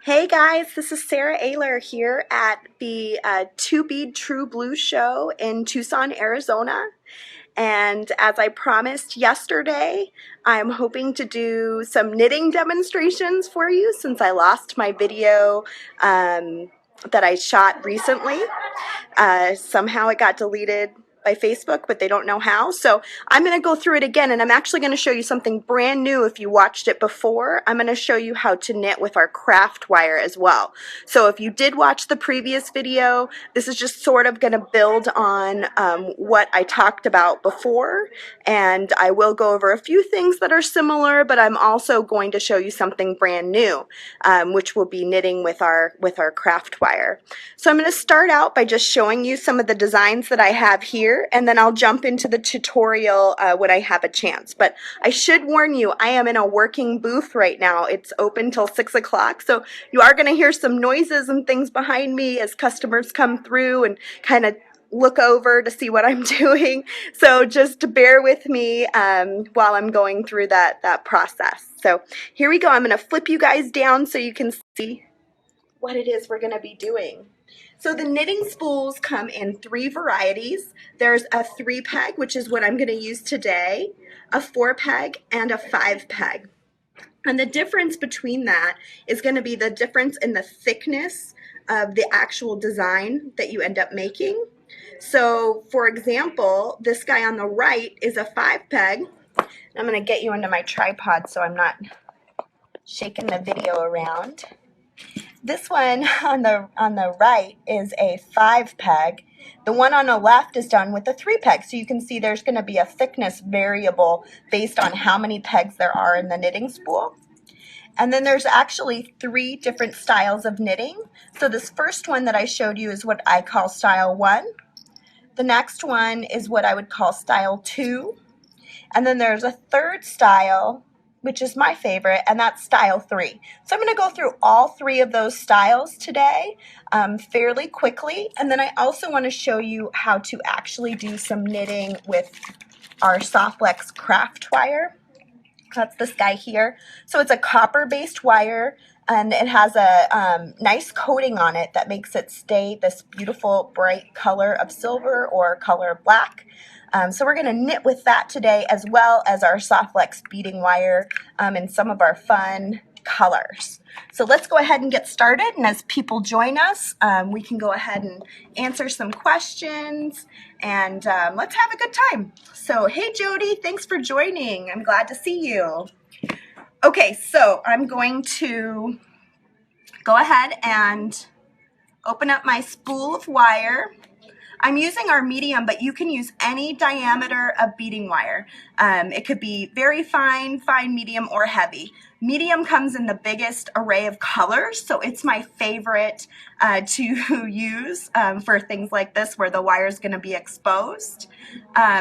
Hey guys, this is Sara Oehler here at the Two Bead True Blue show in Tucson, Arizona. And as I promised yesterday, I'm hoping to do some knitting demonstrations for you since I lost my video that I shot recently. Somehow it got deleted by Facebook, but they don't know how. So I'm going to go through it again, and I'm actually going to show you something brand new. If you watched it before, I'm going to show you how to knit with our craft wire as well. So if you did watch the previous video, this is just sort of going to build on what I talked about before, and I will go over a few things that are similar, but I'm also going to show you something brand new, which will be knitting with our craft wire. So I'm going to start out by just showing you some of the designs that I have here, and then I'll jump into the tutorial when I have a chance. But I should warn you, I am in a working booth right now. It's open till 6 o'clock, so you are going to hear some noises and things behind me as customers come through and kind of look over to see what I'm doing. So just bear with me while I'm going through that process. So here we go. I'm going to flip you guys down so you can see what it is we're going to be doing. So the knitting spools come in 3 varieties. There's a 3-peg, which is what I'm going to use today, a 4-peg, and a 5-peg. And the difference between that is going to be the difference in the thickness of the actual design that you end up making. So for example, this guy on the right is a 5-peg. I'm going to get you into my tripod so I'm not shaking the video around. This one on the right is a 5-peg. The one on the left is done with a 3-peg. So you can see there's going to be a thickness variable based on how many pegs there are in the knitting spool. And then there's actually 3 different styles of knitting. So this first one that I showed you is what I call style 1. The next one is what I would call style 2. And then there's a 3rd style, which is my favorite, and that's style 3. So I'm going to go through all 3 of those styles today fairly quickly. And then I also want to show you how to actually do some knitting with our Softflex craft wire. That's this guy here. So it's a copper-based wire, and it has a nice coating on it that makes it stay this beautiful bright color of silver or color of black. So we're going to knit with that today, as well as our Softflex beading wire and some of our fun colors. So let's go ahead and get started, and as people join us, we can go ahead and answer some questions, and let's have a good time. So hey Jody, thanks for joining. I'm glad to see you. Okay, so I'm going to go ahead and open up my spool of wire. I'm using our medium, but you can use any diameter of beading wire. It could be very fine, medium, or heavy. Medium comes in the biggest array of colors, so it's my favorite to use for things like this where the wire is going to be exposed.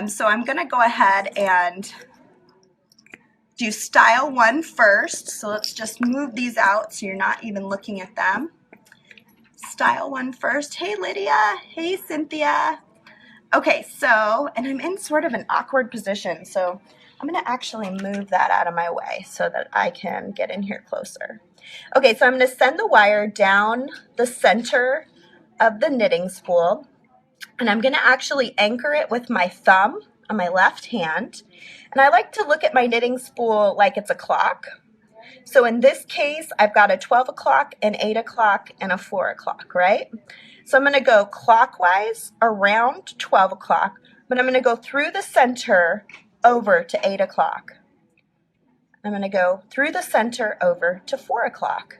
So I'm going to go ahead and do style 1 first. So let's just move these out so you're not even looking at them. Style 1 first. Hey Lydia, hey Cynthia. Okay, so, and I'm in sort of an awkward position, so I'm going to actually move that out of my way so that I can get in here closer. Okay, so I'm going to send the wire down the center of the knitting spool, and I'm going to actually anchor it with my thumb on my left hand. And I like to look at my knitting spool like it's a clock. So in this case, I've got a 12 o'clock, an 8 o'clock, and a 4 o'clock, right? So I'm going to go clockwise around 12 o'clock, but I'm going to go through the center over to 8 o'clock. I'm going to go through the center over to 4 o'clock.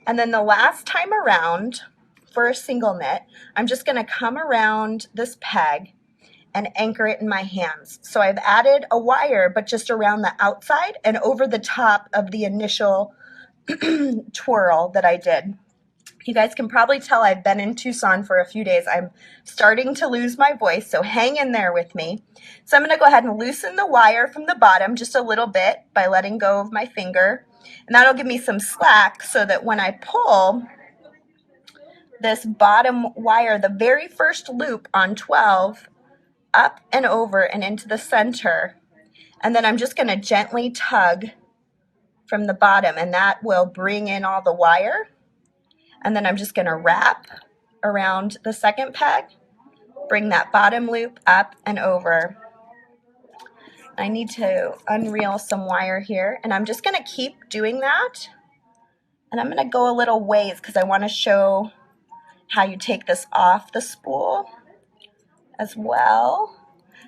And then the last time around for a single knit, I'm just going to come around this peg and anchor it in my hands. So I've added a wire, but just around the outside and over the top of the initial twirl that I did. You guys can probably tell I've been in Tucson for a few days. I'm starting to lose my voice, so hang in there with me. So I'm going to go ahead and loosen the wire from the bottom just a little bit by letting go of my finger. And that'll give me some slack so that when I pull this bottom wire, the very first loop on 12, up and over and into the center, and then I'm just going to gently tug from the bottom, and that will bring in all the wire. And then I'm just going to wrap around the second peg, bring that bottom loop up and over. I need to unreel some wire here, and I'm just going to keep doing that. And I'm going to go a little ways because I want to show how you take this off the spool as well.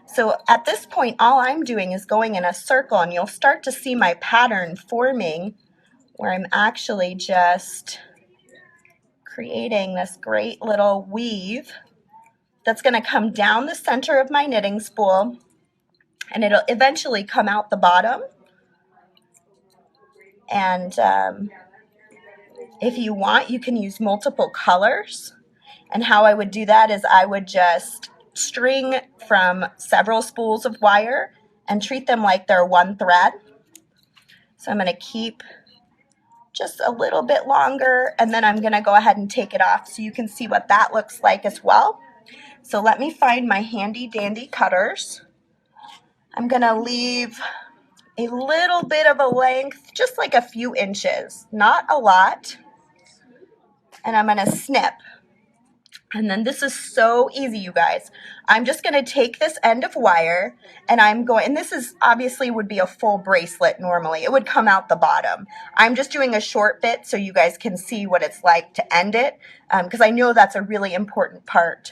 So at this point, all I'm doing is going in a circle, and you'll start to see my pattern forming where I'm actually just creating this great little weave that's going to come down the center of my knitting spool, and it'll eventually come out the bottom. And if you want, you can use multiple colors. And how I would do that is I would just string from several spools of wire and treat them like they're one thread. So I'm going to keep just a little bit longer, and then I'm going to go ahead and take it off so you can see what that looks like as well. So let me find my handy dandy cutters. I'm going to leave a little bit of a length, just like a few inches, not a lot. And I'm going to snip. And then this is so easy, you guys. I'm just going to take this end of wire, and and this is obviously would be a full bracelet normally. It would come out the bottom. I'm just doing a short bit so you guys can see what it's like to end it, because I know that's a really important part.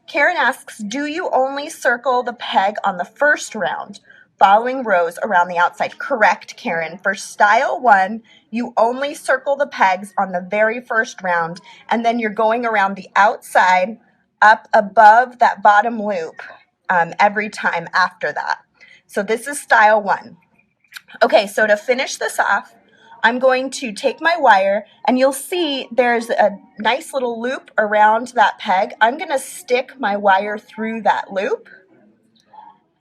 Karen asks, do you only circle the peg on the first round, following rows around the outside? Correct, Karen. For style 1, you only circle the pegs on the very first round, and then you're going around the outside up above that bottom loop every time after that. So this is style 1. Okay, so to finish this off, I'm going to take my wire, and you'll see there's a nice little loop around that peg. I'm going to stick my wire through that loop,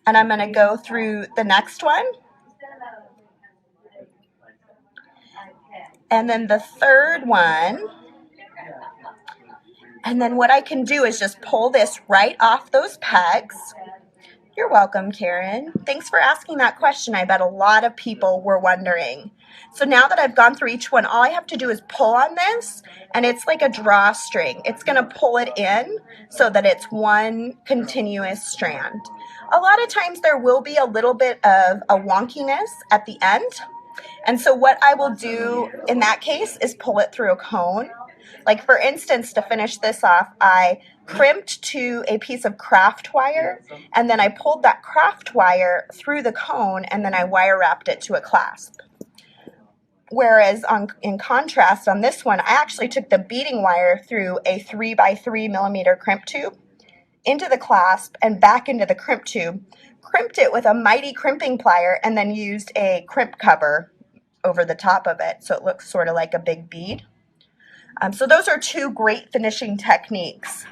and I'm going to go through the next one, and then the third one. And then what I can do is just pull this right off those pegs. You're welcome, Karen. Thanks for asking that question. I bet a lot of people were wondering. So now that I've gone through each one, all I have to do is pull on this, and it's like a drawstring. It's going to pull it in so that it's one continuous strand. A lot of times there will be a little bit of a wonkiness at the end. And so what I will do in that case is pull it through a cone. Like for instance, to finish this off, I crimped to a piece of craft wire, and then I pulled that craft wire through the cone, and then I wire wrapped it to a clasp. Whereas in contrast on this one, I actually took the beading wire through a 3x3 millimeter crimp tube into the clasp and back into the crimp tube, crimped it with a mighty crimping plier, and then used a crimp cover over the top of it so it looks sort of like a big bead. So those are 2 great finishing techniques.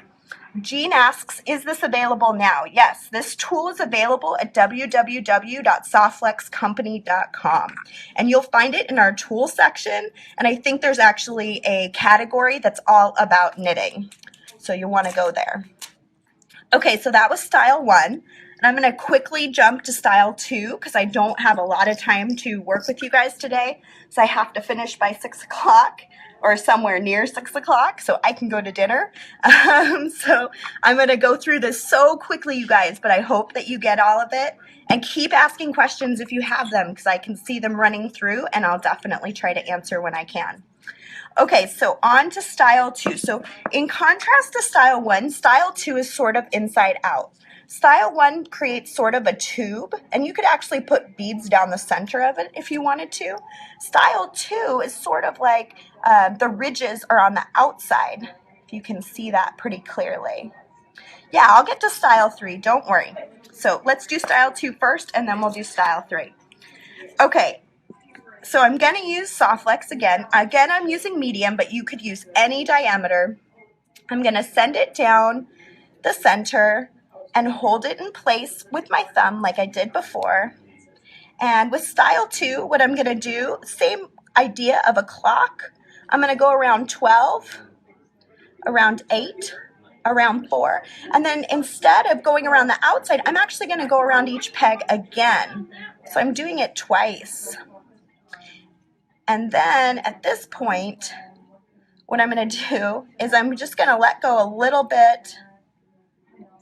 Jean asks, is this available now? Yes, this tool is available at www.softflexcompany.com, and you'll find it in our tool section, and I think there's actually a category that's all about knitting, so you'll want to go there. Okay, so that was style 1, and I'm going to quickly jump to style 2 because I don't have a lot of time to work with you guys today, so I have to finish by 6 o'clock. Or somewhere near 6 o'clock so I can go to dinner. So I'm going to go through this so quickly, you guys, but I hope that you get all of it. And keep asking questions if you have them because I can see them running through, and I'll definitely try to answer when I can. Okay, so on to style 2. So in contrast to style 1, style 2 is sort of inside out. Style 1 creates sort of a tube, and you could actually put beads down the center of it if you wanted to. Style 2 is sort of like the ridges are on the outside, if you can see that pretty clearly. Yeah, I'll get to style 3, don't worry. So let's do style 2 first, and then we'll do style 3. Okay, so I'm going to use soft flex again. Again, I'm using medium, but you could use any diameter. I'm going to send it down the center and hold it in place with my thumb like I did before. And with style 2, what I'm going to do, same idea of a clock. I'm going to go around 12, around 8, around 4. And then instead of going around the outside, I'm actually going to go around each peg again. So I'm doing it twice. And then at this point, what I'm going to do is I'm just going to let go a little bit.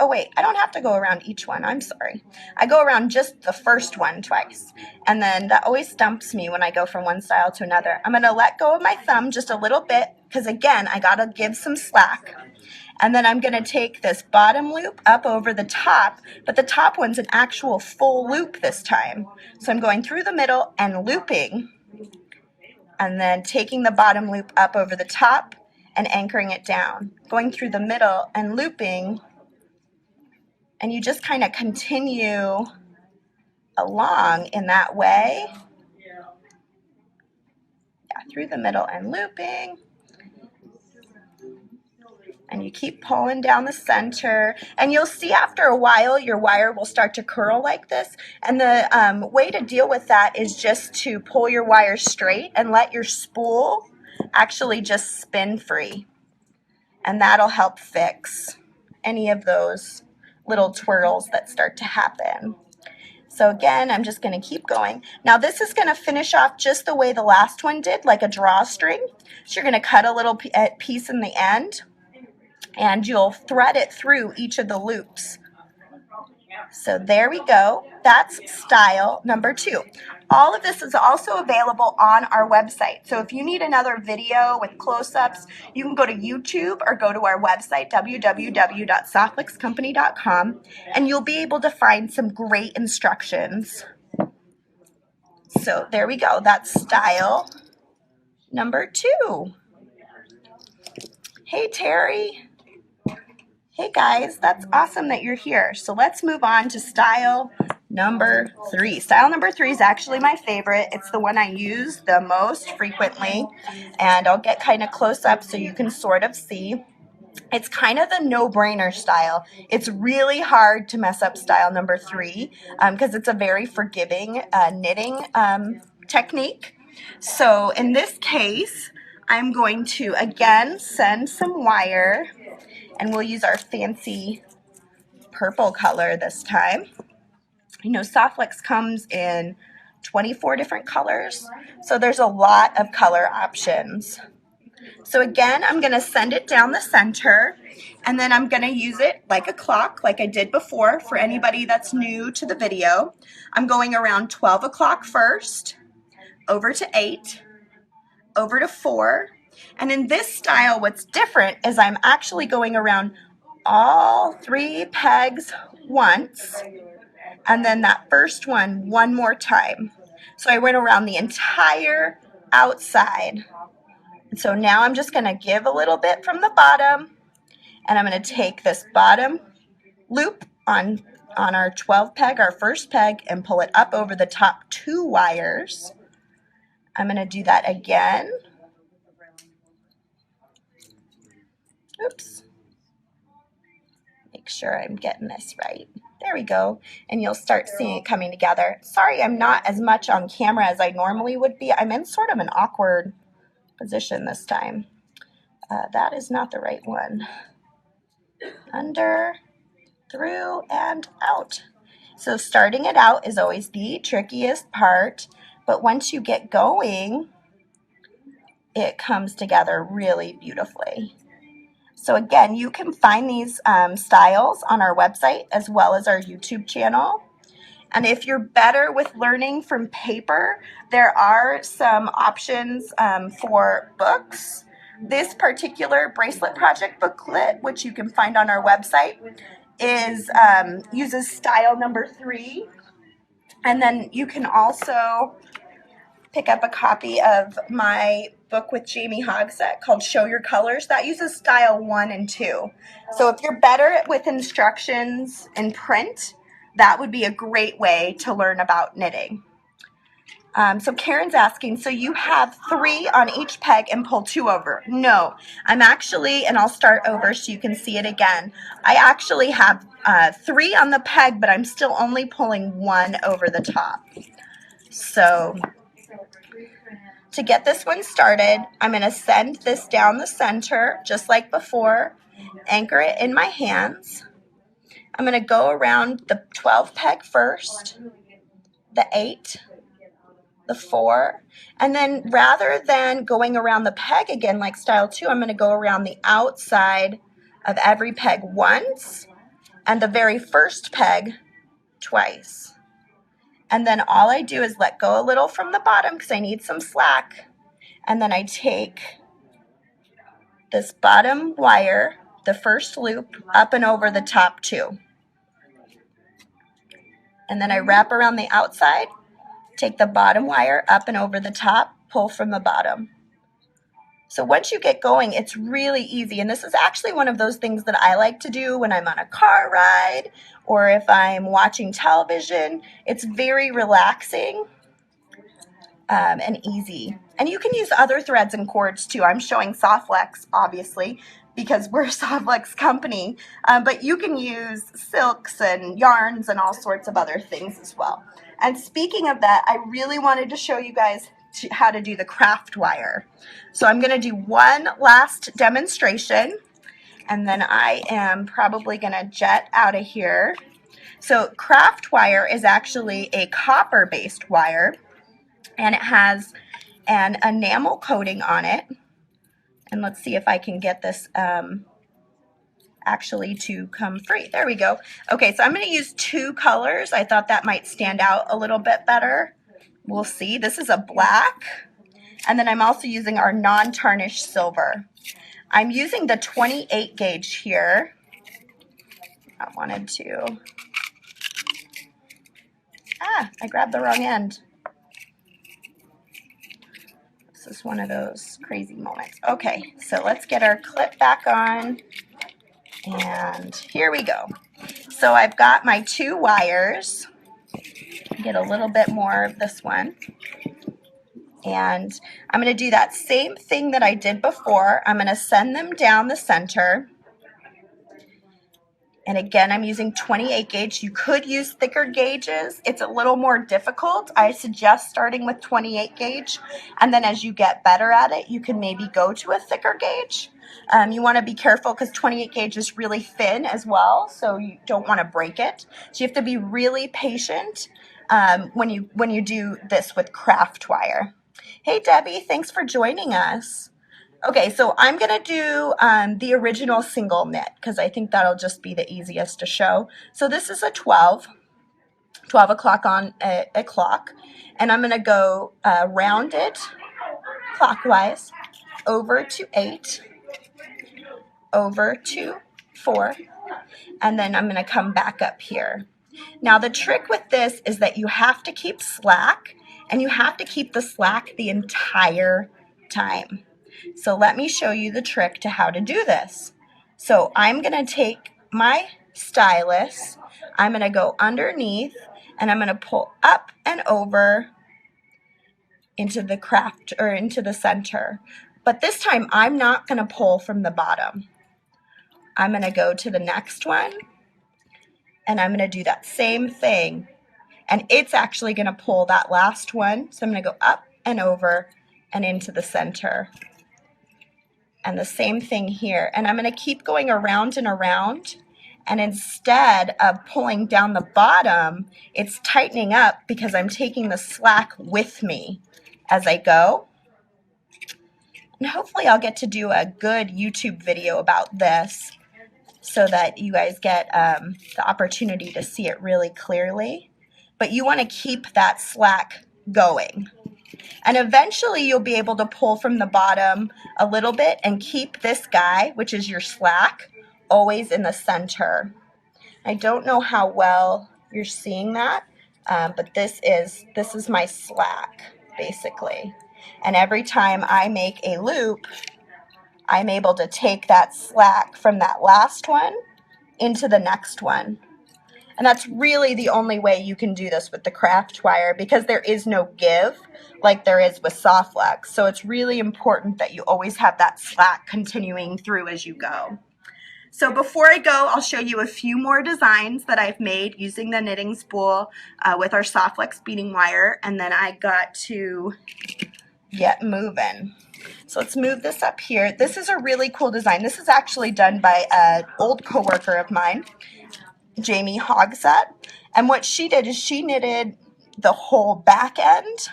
Oh wait, I don't have to go around each one. I'm sorry. I go around just the first one twice. And then that always stumps me when I go from one style to another. I'm going to let go of my thumb just a little bit because again, I got to give some slack. And then I'm going to take this bottom loop up over the top, but the top one's an actual full loop this time. So I'm going through the middle and looping, and then taking the bottom loop up over the top and anchoring it down, going through the middle and looping, and you just kind of continue along in that way. Yeah, through the middle and looping. And you keep pulling down the center, and you'll see after a while your wire will start to curl like this. And the way to deal with that is just to pull your wire straight and let your spool actually just spin free. And that'll help fix any of those little twirls that start to happen. So again, I'm just going to keep going. Now this is going to finish off just the way the last one did, like a drawstring. So you're going to cut a little piece in the end, and you'll thread it through each of the loops. So there we go. That's style number 2. All of this is also available on our website. So if you need another video with close-ups, you can go to YouTube or go to our website, www.softlickscompany.com, and you'll be able to find some great instructions. So there we go. That's style number 2. Hey, Terry. Hey guys, that's awesome that you're here. So let's move on to style number 3. Style number 3 is actually my favorite. It's the one I use the most frequently, and I'll get kind of close up so you can sort of see. It's kind of the no-brainer style. It's really hard to mess up style number 3 because it's a very forgiving knitting technique. So in this case, I'm going to again send some wire, and we'll use our fancy purple color this time. You know, Softlicks comes in 24 different colors, so there's a lot of color options. So again, I'm going to send it down the center, and then I'm going to use it like a clock, like I did before for anybody that's new to the video. I'm going around 12 o'clock first, over to 8, over to 4, and in this style, what's different is I'm actually going around all 3 pegs once, and then that first one more time. So I went around the entire outside. So now I'm just going to give a little bit from the bottom, and I'm going to take this bottom loop on our 12 peg, our first peg, and pull it up over the top 2 wires. I'm going to do that again. Oops. Make sure I'm getting this right. There we go. And you'll start seeing it coming together. Sorry, I'm not as much on camera as I normally would be. I'm in sort of an awkward position this time. That is not the right one. Under, through, and out. So starting it out is always the trickiest part, but once you get going, it comes together really beautifully. So again, you can find these styles on our website as well as our YouTube channel. And if you're better with learning from paper, there are some options for books. This particular bracelet project booklet, which you can find on our website, uses style number 3. And then you can also pick up a copy of my book with Jamie Hogsett called Show Your Colors. That uses style 1 and 2. So if you're better with instructions in print, that would be a great way to learn about knitting. So Karen's asking, so you have 3 on each peg and pull 2 over? No, I'm actually, and I'll start over so you can see it again. I actually have 3 on the peg, but I'm still only pulling 1 over the top. So to get this one started, I'm going to send this down the center just like before, anchor it in my hands. I'm going to go around the 12 peg first, the 8, the 4, and then rather than going around the peg again like style 2, I'm going to go around the outside of every peg once and the very first peg twice. And then all I do is let go a little from the bottom because I need some slack, and then I take this bottom wire, the first loop, up and over the top 2. And then I wrap around the outside, take the bottom wire up and over the top, pull from the bottom. So once you get going, it's really easy. And this is actually one of those things that I like to do when I'm on a car ride or if I'm watching television. It's very relaxing and easy. And you can use other threads and cords too. I'm showing Softflex, obviously, because we're a Softflex company. But you can use silks and yarns and all sorts of other things as well. And speaking of that, I really wanted to show you guys how to do the craft wire. So I'm going to do one last demonstration, and then I am probably going to jet out of here. So craft wire is actually a copper-based wire, and it has an enamel coating on it. And let's see if I can get this actually to come free. There we go. Okay, so I'm going to use 2 colors. I thought that might stand out a little bit better. We'll see. This is a black, and then I'm also using our non-tarnished silver. I'm using the 28 gauge here. I wanted to. I grabbed the wrong end. This is one of those crazy moments. Okay, so let's get our clip back on, and here we go. So I've got my 2 wires. Get a little bit more of this one, and I'm going to do that same thing that I did before. I'm going to send them down the center, and again I'm using 28 gauge. You could use thicker gauges. It's a little more difficult. I suggest starting with 28 gauge, and then as you get better at it, you can maybe go to a thicker gauge. You want to be careful because 28 gauge is really thin as well, so you don't want to break it. So you have to be really patient when you do this with craft wire. Hey Debbie, thanks for joining us. Okay, so I'm going to do the original single knit because I think that'll just be the easiest to show. So this is a 12 o'clock on a clock, and I'm going to go round it clockwise over to 8, over to 4, and then I'm going to come back up here. Now the trick with this is that you have to keep slack, and you have to keep the slack the entire time. So let me show you the trick to how to do this. So I'm going to take my stylus, I'm going to go underneath, and I'm going to pull up and over into the craft or into the center. But this time I'm not going to pull from the bottom. I'm going to go to the next one, and I'm going to do that same thing, and it's actually going to pull that last one. So I'm going to go up and over and into the center, and the same thing here, and I'm going to keep going around and around, and instead of pulling down the bottom, it's tightening up because I'm taking the slack with me as I go. And hopefully I'll get to do a good YouTube video about this so that you guys get the opportunity to see it really clearly. But you want to keep that slack going. And eventually you'll be able to pull from the bottom a little bit and keep this guy, which is your slack, always in the center. I don't know how well you're seeing that, but this is my slack, basically. And every time I make a loop, I'm able to take that slack from that last one into the next one. And that's really the only way you can do this with the craft wire, because there is no give like there is with Softflex. So it's really important that you always have that slack continuing through as you go. So before I go, I'll show you a few more designs that I've made using the knitting spool with our Softflex beading wire, and then I got to get moving. So let's move this up here. This is a really cool design. This is actually done by an old coworker of mine, Jamie Hogsett. And what she did is she knitted the whole back end,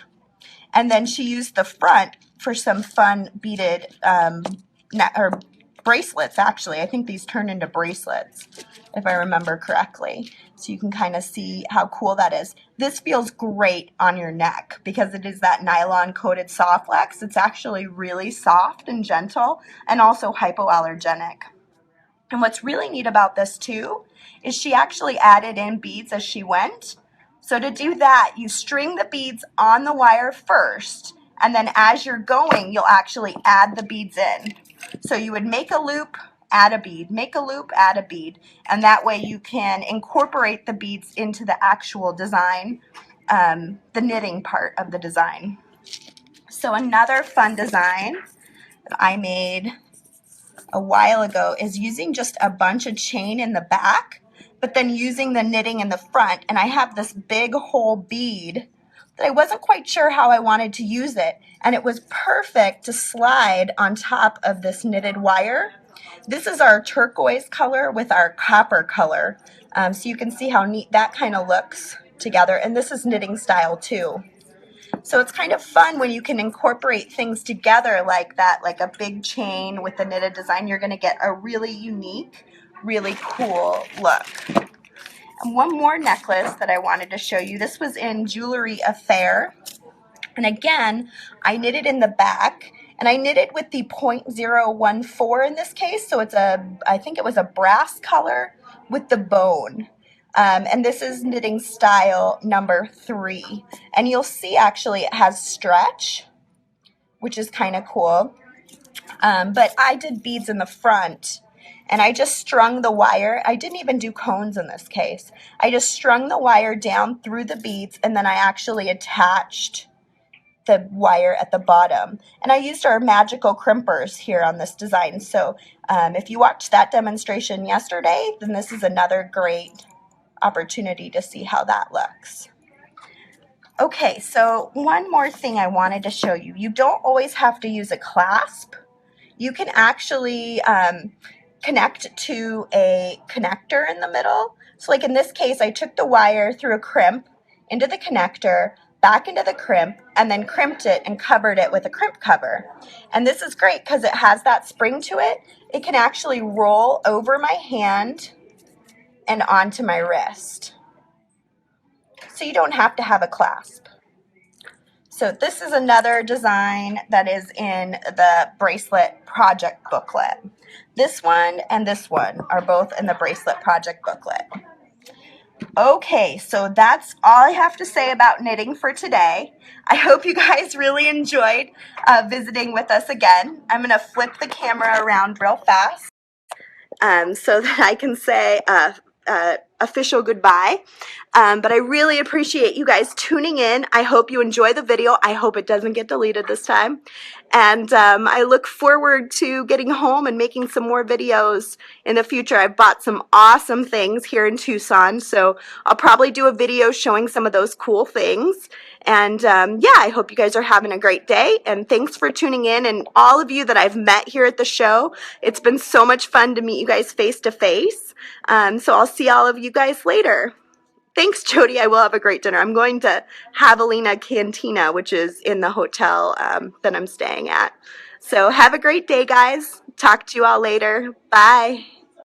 And then she used the front for some fun beaded or bracelets, actually. I think these turn into bracelets, if I remember correctly. So you can kind of see how cool that is. This feels great on your neck because it is that nylon coated soft flex. It's actually really soft and gentle and also hypoallergenic. And what's really neat about this too is she actually added in beads as she went. So to do that, you string the beads on the wire first, and then as you're going, you'll actually add the beads in. So you would make a loop, add a bead, make a loop, add a bead, and that way you can incorporate the beads into the actual design, the knitting part of the design. So another fun design that I made a while ago is using just a bunch of chain in the back, but then using the knitting in the front. And I have this big whole bead that I wasn't quite sure how I wanted to use it. And it was perfect to slide on top of this knitted wire. This is our turquoise color with our copper color. So you can see how neat that kind of looks together. And this is knitting style too. So it's kind of fun when you can incorporate things together like that, like a big chain with the knitted design. You're going to get a really unique, really cool look. And one more necklace that I wanted to show you. This was in Jewelry Affair. And again, I knitted in the back, and I knitted with the 0.014 in this case. So it's I think it was a brass color with the bone. And this is knitting style number 3. And you'll see actually it has stretch, which is kind of cool. But I did beads in the front, and I just strung the wire. I didn't even do cones in this case. I just strung the wire down through the beads, and then I actually attached the wire at the bottom. And I used our magical crimpers here on this design. So if you watched that demonstration yesterday, then this is another great opportunity to see how that looks. Okay, so one more thing I wanted to show you. You don't always have to use a clasp. You can actually connect to a connector in the middle. So like in this case, I took the wire through a crimp into the connector, back into the crimp, and then crimped it and covered it with a crimp cover. And this is great because it has that spring to it. It can actually roll over my hand and onto my wrist. So you don't have to have a clasp. So this is another design that is in the bracelet project booklet. This one and this one are both in the bracelet project booklet. Okay, so that's all I have to say about knitting for today. I hope you guys really enjoyed visiting with us again. I'm going to flip the camera around real fast so that I can say official goodbye. But I really appreciate you guys tuning in. I hope you enjoy the video. I hope it doesn't get deleted this time. And I look forward to getting home and making some more videos in the future. I've bought some awesome things here in Tucson, so I'll probably do a video showing some of those cool things. And yeah, I hope you guys are having a great day, and thanks for tuning in. And all of you that I've met here at the show, it's been so much fun to meet you guys face to face. So I'll see all of you guys later. Thanks, Jody. I will have a great dinner. I'm going to Javelina Cantina, which is in the hotel that I'm staying at. So have a great day, guys. Talk to you all later. Bye.